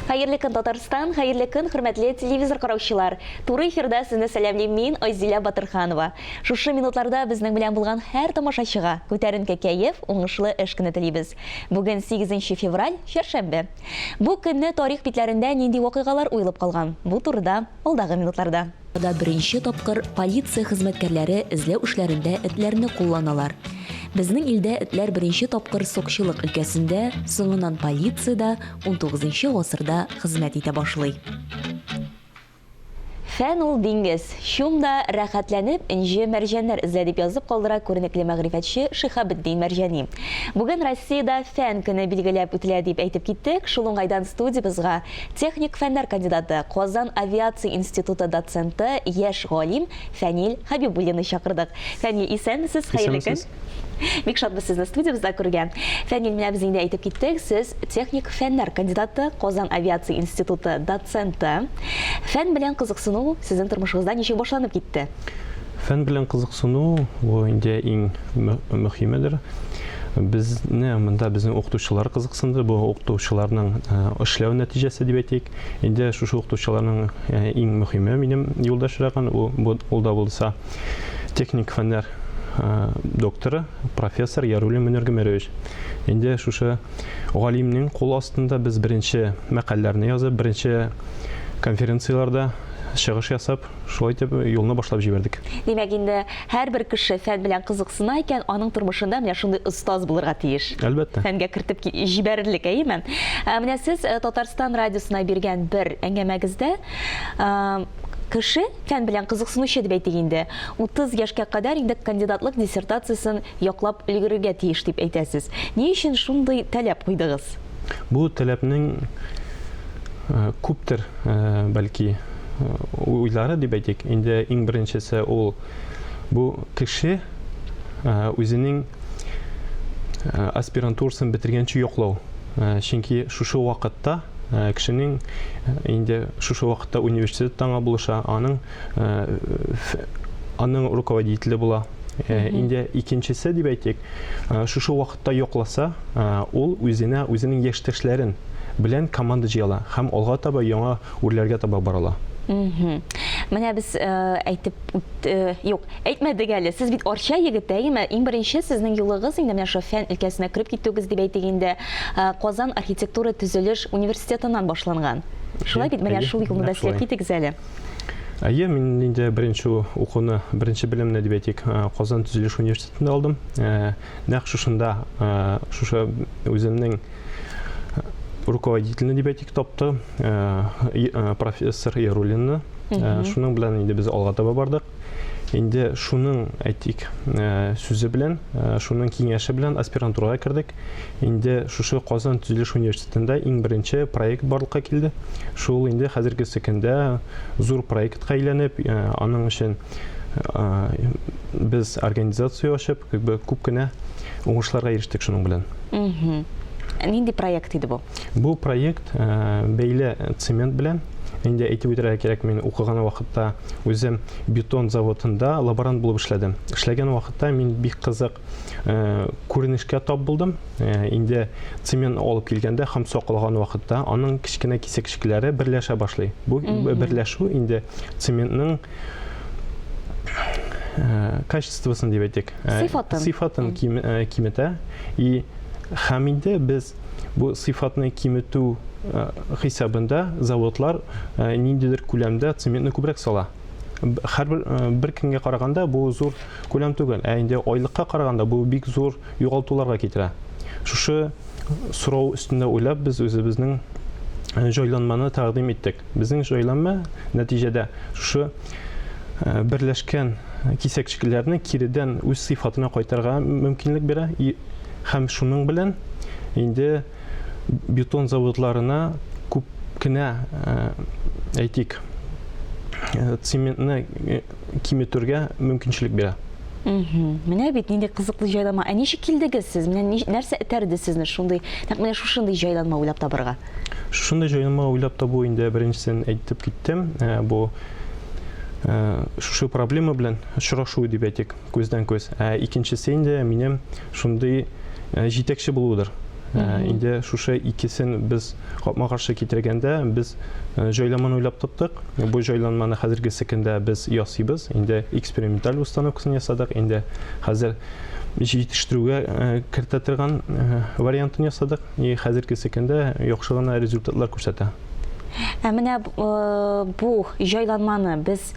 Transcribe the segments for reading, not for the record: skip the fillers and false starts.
Hayırlı gün Татарстан, hayırlı gün hürmetli televizor караучылар. Туры эфирдә сезне сәламлыйм мин Айзилә Батырханова. Шушы минутларда безнең белән булган һәр тамашачыга күтәренке кәеф, уңышлы эш көне телибез. Бүген 8 февраль, чәршәмбе. Бу көнне тарих битләрендә нинди вакыйгалар уелып калган? Бу турыда алдагы минутларда. Беренче тапкыр полиция хезмәткәрләре эзләү эшләрендә этләрне кулланалар. Безнең илдә этләр беренче тапкыр сокчылык өлкәсендә, соңыннан полициядә 19 гасырда хезмәт итә башлый. Фән ул диңгез. Шунда рәхәтләнеп инҗе мәрҗәннәр эзләп язып калдыра күренекле мәгърифәтче Шихабетдин Мәрҗани. Бүген Россиядә фән көне билгеләп үтелә дип әйтеп киттек. Шул уңайдан студиябызга техник фәннәр кандидаты, Казан авиация институты доценты, яшь галим Фәнил Хәбибуллинны чакырдык. Фәнил, исәнмесез? Хәерле көн. Бик шатбыз сезне студиябызда күргән. Фәнил, менә без инде әйтеп киттек, сез техник фәннәр кандидаты, Казан авиация институты доценты. Фән белән кызыксыну сезнең тормышыгызда ничек башланып китте? Фән белән кызыксыну бу инде иң мөһимедер. Безне монда безнең укытучылар кызыксынды. Бу укытучыларның эшләү нәтиҗәсе дип әйтик. Инде шушы укытучыларның иң мөһиме минем юлдашраган ул да булса техник фәннәр докторы, профессор Яруллин Мөнир Гомерович. Инде шушы галимнең кул астында без беренче мәкаләләрне язып, беренче конференцияларда чыгыш ясап, шулай итеп юлны башлап җибәрдек. Димәк, инде һәрбер кеше фән белән кызыксына икән, аның тормышында менә шундый остаз булырга тиеш. Әлбәттә. Фәнгә кертеп җибәрерлек, әйеме? Менә сез Татарстан радиосына биргән бер әңгәмәгездә кеше фән белән кызыксынучы дип әйтик инде. 30 яшькә кадәр инде кандидатлык диссертациясын яклап өлгерергә тиеш дип әйтәсез. Ни өчен шундый таләп куйдыгыз? Бу таләпнең күптер бәлки уйлары дип әйтик. Инде иң беренчесе ул бу кеше үзенең аспирантурасын бетергәнче яклау. Чөнки шушы вакытта кешенең инде шушы вакытта университет таңа булыша, аның руководителе була. Инде икенчесе дип әйтик, шушы вакытта якласа, ул үзенең яшьтәшләрен белән команда җыяла һәм алга таба яңа үрләргә таба барала. Менә без әйтмәдек әле. Сез бит арча егете, әйеме? Иң беренче сезнең юлыгыз инде менә шул фән өлкәсенә кирип китүгез дип әйтик инде. Казан архитектура төзелеш университетыннан башланган. Шулай бит, менә шул юлны да эзләп китегез әле. Мин инде беренче укуны, беренче белемне дип әйтик, Казан төзелеш университетында алдым. Нәкъ шушында, шушы үземнең руководителне дип әйтик тапты, профессор Яруллинны. Шуның белән инде без алга таба бардык. Инде шуның әйтик сүзе белән, шуның киңәше белән аспирантурага кирдек. Инде шушы Казан төзелеш университетында иң беренче проект барлыкка килде. Шул инде хәзерге секендә зур проектка әйләнеп, аның өчен без организация ачып, күп кенә уңышларга ирештек шуның белән. Нинди проект иде бу? Бу проект бәйле цемент белән. Инде әйтеп үтәргә кирәк, мин укыган вакытта үзем бетон заводында лаборант булып эшләдем. Эшләгән вакытта мин бик кызык күренешкә тап булдым. Инде цемент алып килгәндә һәм саклаган вакытта аның кичкенә кисәкчекләре берләшә башлый. Бу берләшү инде цементның качествосын дип әйтик. Сыйфатын киметә. Һәм инде без бу сыйфатны киметү хисабында заводлар ниндидер күләмдә цементны күбрәк сала. Һәрбер бер көнгә караганда бу зур күләм түгел, инде айлыкка караганда бу бик зур югалтуларга китерә. Шушы сорау өстендә уйлап без үзебезнең җайланманы тәкъдим иттек. Безнең җайланма нәтиҗәдә шушы берләшкән кисәкчекләрне киридән үз сыйфатына кайтарга мөмкинлек бирә. Һәм шуның белән инде бетон заводларына күп кенә әйтик цементны киметүгә мөмкинчелек бирә. Менә бит нинди кызыклы җайланма. Ничек килдегез сез? Менә нәрсә этәрде сезне шундый, менә шушындый җайланма уйлап табарга? Шундый җайланма уйлап табу инде беренчесен әйтеп киттем. Бу шушы проблема белән очрашу дип әйтик, күздән күз. Икенчесе инде минем шундый җитәкче булудыр. Инде шушы икесен без капма-каршы китергәндә, без җайламаны уйлап тоттык. Бу җайланманы хәзерге секендә без ясыйбыз. Инде эксперименталь установкасын ясадык. Инде хәзер җитештерүгә кертә торган вариантын ясадык. Хәзерге секендә яхшы гына результатлар күрсәтә. Менә бу җайланманы без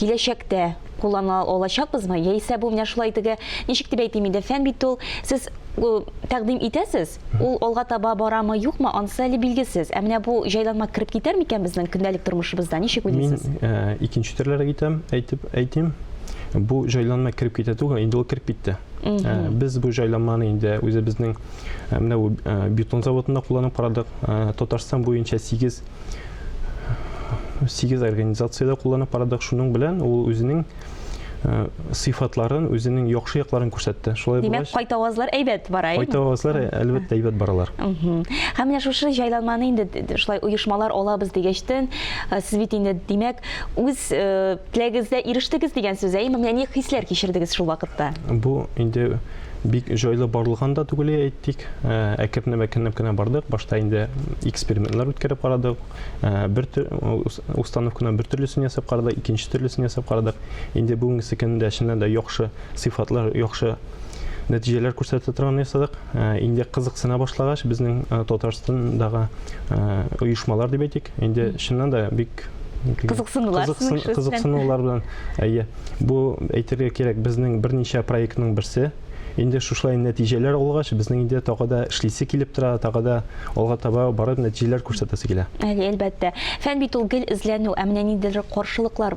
киләчәктә куллана алачакбызмы? Яисә бу менә шулай теге ничек дип әйтим инде, фән бит ул, сез тәкъдим итәсез, ул алга таба барамы, юкмы, анысы әле билгесез. Менә бу җайланма кирип китәр микән безнең көндәлек тормышыбызда? Ничек уйлыйсыз? Мин икенче төрләргә әйтим. Бу җайланма кирип китә түгел, инде ул кирип китте. Без бу җайланманы инде үзебезнең менә бетон заводында кулланып карадык. Татарстан буенча 8 организациядә кулланып карадык. Шуның белән ул үзенең сыйфатларын, үзенең яхшы якларын күрсәтте. Шулай булгач, Димәк, кайтавазлар әйбәт бара. Кайтавазлар әлбәттә әйбәт баралар. Һәм менә шушы җайланманы инде шулай оешмалар алабыз дигәчтен, сез бит инде димәк үз теләгегезгә ирештегез дигән сүз. Менә ни хисләр кичердегез шул вакытта? Бу инде бик җайлы барлыгын да түгел әйттек. Әкренләп кенә бардык. Башта инде экспериментлар үткәреп карадык. Бер установканы бер төрлесен ясап карадык, икенче төрлесен ясап карадык. Инде бүгенге секендә шуннан да яхшы сыйфатлар, яхшы нәтиҗәләр күрсәтә торган ясадык. Инде кызыксына башлагач, безнең Татарстандагы оешмалар дип әйтик. Инде шуннан да бик кызыксынулар белән. Бу әйтергә кирәк, безнең берничә проектның берсе. Инде шушлай нәтиҗәләр алгач, безнең инде тагыда эшлисе килеп тора, тагыда алга таба барып нәтиҗәләр күрсәтәсе килә. Әлбәттә. Фән бит ул гел эзләнү, менә ниндидер каршылыклар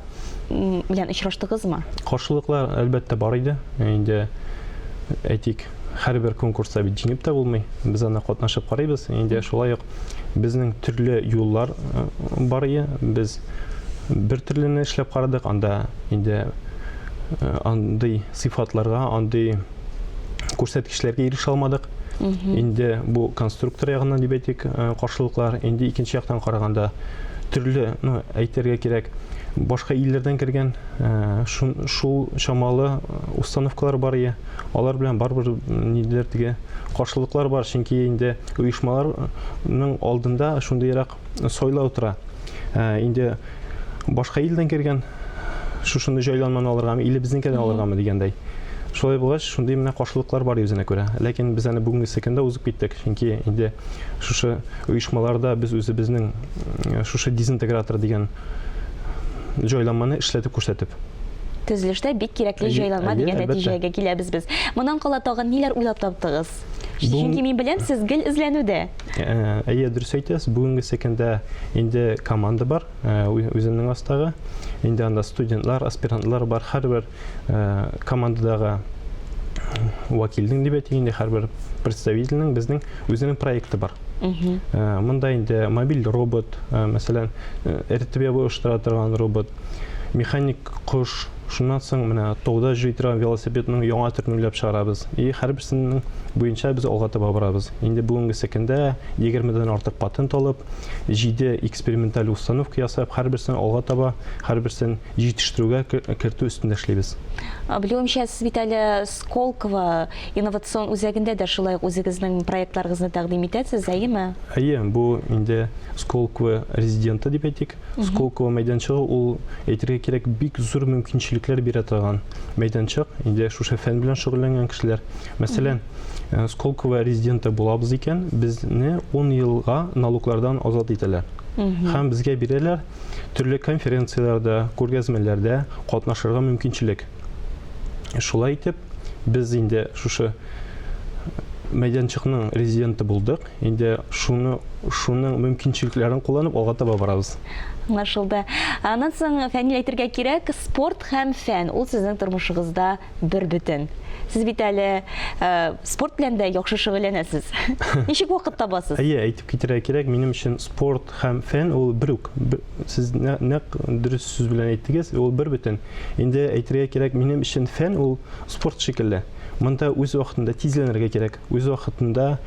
белән очраштыгызмы? Каршылыклар әлбәттә бар иде. Инде әйтик, һәрбер конкурста бит җиңеп тә булмый. Без аны катнашып карыйбыз. Инде шулай ук безнең төрле юллар бар иде. Без бер төрлене эшләп карадык. Анда инде андый сыйфатларга, андый күрсәткечләргә ирешә алмадык. Инде бу конструктор ягыннан дип әйтик, каршылыклар. Инде икенче яктан караганда төрле, әйтергә кирәк, башка илләрдән кергән шул чамалы установкалар бар иде. Алар белән барбер нидер теге каршылыклар бар, чөнки инде оешмаларның алдында шундыйрак сойлау тора. Инде башка илдән кергән шушындай җайланманы алыргамы, или безнекедән алыргамы дигәндәй. Шулай булгач, шундый менә каршылыклар бар үзенә күрә. Ләкин без аны бүгенге секендә узып киттек, чөнки инде шушы оешмаларда без үзебезнең шушы дезинтегратор дигән җайланманы эшләтеп күрсәтеп. Төзелештә бик кирәкле җайланма дигән нәтиҗәгә киләбез без. Моннан кала тагын ниләр уйлап таптыгыз? Чөнки мин беләм, сез гел эзләнүдә. Дөрес әйтәсез, бүгенге секендә инде команда бар, үзенең астагы. Инде анда студентлар, аспирантлар бар, һәрбер командадагы вакилның дип әйтик, инде һәрбер представительнең безнең үзенең проекты бар. Монда инде мобиль робот, мәсәлән, РТБ оештыра торган робот, механик кош, шуннан соң менә тауда җый торган велосипедның яңа төрен уйлап чыгарабыз. Һәрберсенең буенча без алга таба барабыз. Инде бүгенге секендә 20дән артык патент алып, 7 эксперименталь установка ясап, һәрберсен алга таба, һәрберсен җитештерүгә кертү өстендә эшлибез. Белүемчә, сез бит әле Сколково инновацион үзәгендә дә шулай үзегезнең проектларыгызны тәкъдим итәсез, әйеме? Бу инде Сколково резиденты дип әйтик. Сколково мәйданчыгы ул әйтергә кирәк бик зур мөмкинчелекләр бирә торган мәйданчык. Инде шушы фән белән шөгыльләнгән кешеләр. Мәсәлән, Сколково резиденты булабыз икән, безне 10 елга налоглардан азат итәләр. Һәм безгә бирәләр төрле конференцияләрдә, күргәзмәләрдә катнашырга мөмкинчелек. Шулай итеп, без инде шушы мәйданчыкның резиденты булдык. Инде шуның мөмкинчелекләрен кулланып алга таба барабыз. Аңлашылды. Аннан соң фәнил әйтергә кирәк, спорт һәм фән ул сезнең тормышыгызда бер бөтен. Сез бит әле спорт белән дә яхшы шөгыльләнәсез. Ничек вакыт табасыз? Әйтеп китәргә кирәк, минем өчен спорт һәм фән ул бер үк. Сез нәкъ дөрес сүз белән әйттегез, ул бер бөтен. Инде әйтергә кирәк, минем өчен фән ул спорт шикелле. Монда үз вакытында тизләнергә кирәк, үз вакытында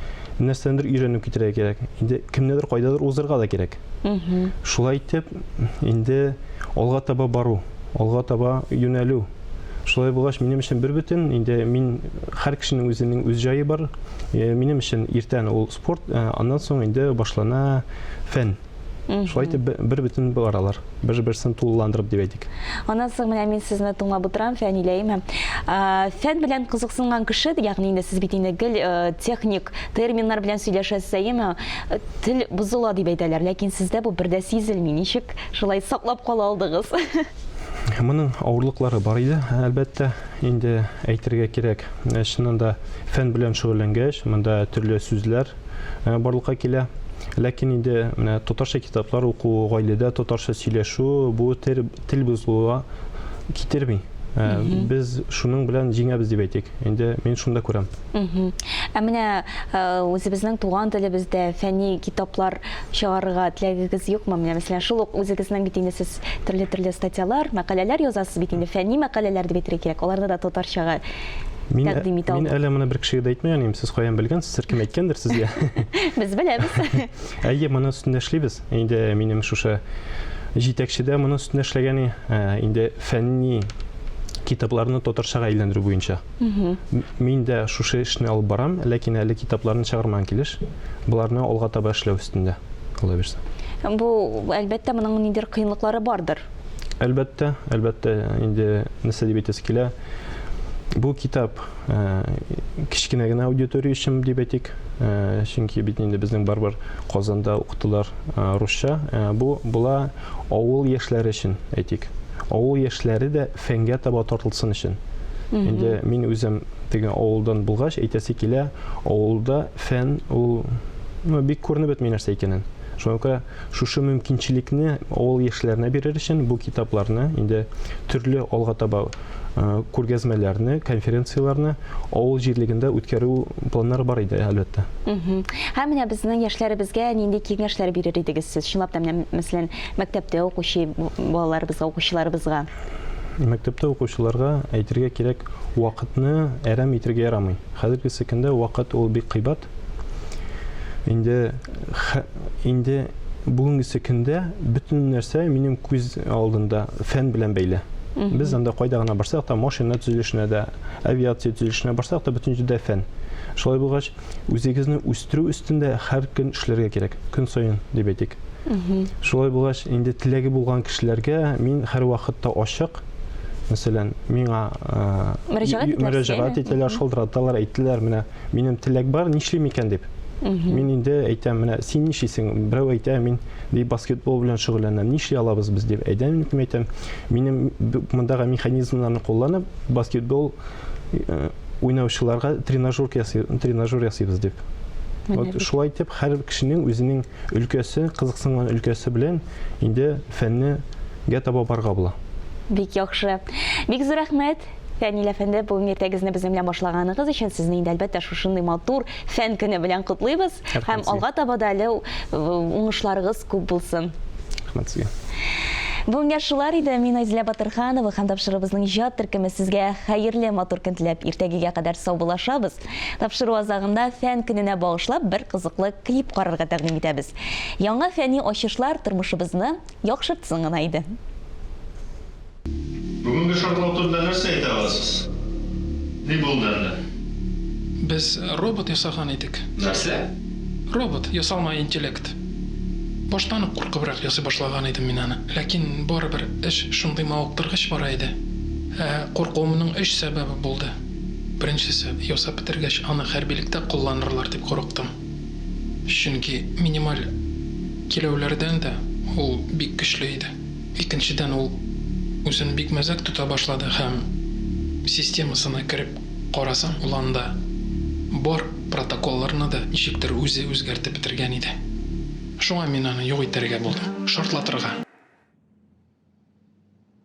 нәрсәдер өйрәнеп китәргә кирәк. Инде кемнедер кайдадыр узырга да кирәк. Шулай итеп, инде алга таба бару, алга таба юнәлү. Шулай булгач, минем өчен бер бөтен, инде мин һәр кешенең үзенең үз җае бар. Минем өчен иртән ул спорт, аннан соң инде башлана фән. Шулай итеп бер бөтен баралар. Бер-берсен тулыландырып дип әйтик. Аннан соң менә мин сезне тыңлап утырам, фәниләйем. Фән белән кызыксынган кеше, ягъни инде сез бит инде гел техник терминнар белән сөйләшәсезме, тел бузыла дип әйтәләр, ләкин сездә бу бердә сизелми. Ничек шулай саклап кала алдыгыз? Моның авырлыклары бар иде, әлбәттә, инде әйтергә кирәк. Чыннан да фән белән шөгыльләнгәч, монда төрле сүзләр барлыкка килә. Ләкин инде менә татарча китаплар уку, гаиләдә татарча сөйләшү, бу тел бузылуга китерми. Без шуның белән җиңәбез дип әйтик. Инде мин шунда күрәм. Менә үзебезнең туган телебездә фәнни китаплар чыгарырга теләгегез юкмы? Менә мәсәлән, шул ук үзегезнең бит инде сез төрле статьялар, мәкаләләр язасыз бит инде, фәнни мәкаләләр дип әйтергә кирәк. Аларда да татарчага тәкъдим итә Мин әле моны бер кешегә дә әйтмәгән, сез каян белгәнсез, кем әйткәндер сезгә. Без беләбез. Әйе, моны өстендә эшлибез. Инде минем шушы җитәкчедә моны өстендә эшләгәне, инде фәнни китапларны татарчага әйләндерү буенча. Мин дә шушы эшне алып барам, ләкин әле китапларны чыгармаган килеш, буларны алга таба эшләү өстендә. Алла бирсә. Бу әлбәттә моның ниндидер кыенлыклары бардыр. Әлбәттә, инде нәрсә дип әйтәсе килә. Бу китап кичкенә генә аудитория өчен дип әйтик. Чөнки бит инде безнең барбар Казанда укытылар русча. Бу була авыл яшьләре өчен әйтик. Авыл яшьләре дә фәнгә таба тартылсын өчен. Инде мин үзем теге авылдан булгач әйтәсе килә, авылда фән ул бик күренеп бетми нәрсә икәнен. Шуңа күрә шушы мөмкинчелекне авыл яшьләренә бирер өчен бу китапларны инде төрле алга таба күргәзмәләрне, конференцияларны авыл җирлегендә үткәрү планнары бар иде, әлбәттә. Һәм менә безнең яшьләребезгә нинди киңәшләр бирер идегез сез? Чынлап та менә мәсәлән, мәктәптә укучы балаларыбызга, укучыларыбызга. Мәктәптә укучыларга әйтергә кирәк, вакытны әрәм итәргә ярамый. Хәзерге көндә вакыт ул бик кыйбат. Инде бүгенге көндә бөтен нәрсә минем күз алдында фән белән бәйле. Без анда кайда гына барсак та, машина төзелешенә дә, авиация төзелешенә барсак та, бөтен җирдә фән. Шулай булгач, үзегезне үстерү өстендә һәр көн эшләргә кирәк, көн саен дип әйтик. Шулай булгач, инде теләге булган кешеләргә мин һәр вакытта ачык. Мәсәлән, миңа мөрәҗәгать итәләр, шалтыраталар, әйттеләр, менә минем теләк бар, нишлим икән дип. Мин инде әйтәм, менә син нишлисең? Берәү әйтә, мин баскетбол белән шөгыльләнәм, нишли алабыз без дип әйтәм. Минем мондагы механизмнарны кулланып, баскетбол уйнаучыларга тренажер ясыйбыз дип. Шулай итеп, һәр кешенең үзенең өлкәсе, кызыксынган өлкәсе белән инде фәннегә таба барга була. Бик яхшы. Бик зур рәхмәт. Фәнил әфәнде, бүген иртәгезне безнең белән башлаганыгыз өчен сезне инде әлбәттә шушындай матур фән көне белән котлыйбыз һәм алга таба да әле уңышларыгыз күп булсын. Рәхмәт сезгә. Бүгенге шулар иде. Мин Айзилә Батырханова һәм тапшырыбызның иҗат төркеме сезгә хәерле матур көн теләп иртәгегә кадәр саубуллашабыз. Тапшыру азагында фән көненә багышлап бер кызыклы клип карарга тәкъдим итәбез. Яңа фәнни ачышлар тормышыбызны яхшыртсын гына иде. Бүгінгі шартлау турында нәрсе әйтә аласыз? Не булды анда? Без робот ясаган идек. Нәрсә? Робот, ясалма интеллект. Баштан ук куркыбрак ясый башлаган идем мин аны. Ләкин барыбер эш шундый мавыктыргыч бара иде. Куркуымның 3 сәбәбе булды. Беренчесе, ясап бетергәч аны хәрбилектә кулланырлар дип курыктым. Чөнки минималь киләүләрдән дә ул бик көчле иде. Икенчедән ул үзен бик мәзәк тота башлады һәм системасына кереп карасам, ул анда бар протоколларны да ничектер үзе үзгәртеп бетергән иде. Шуңа мин аны юк итәргә булдым, шартлатырга.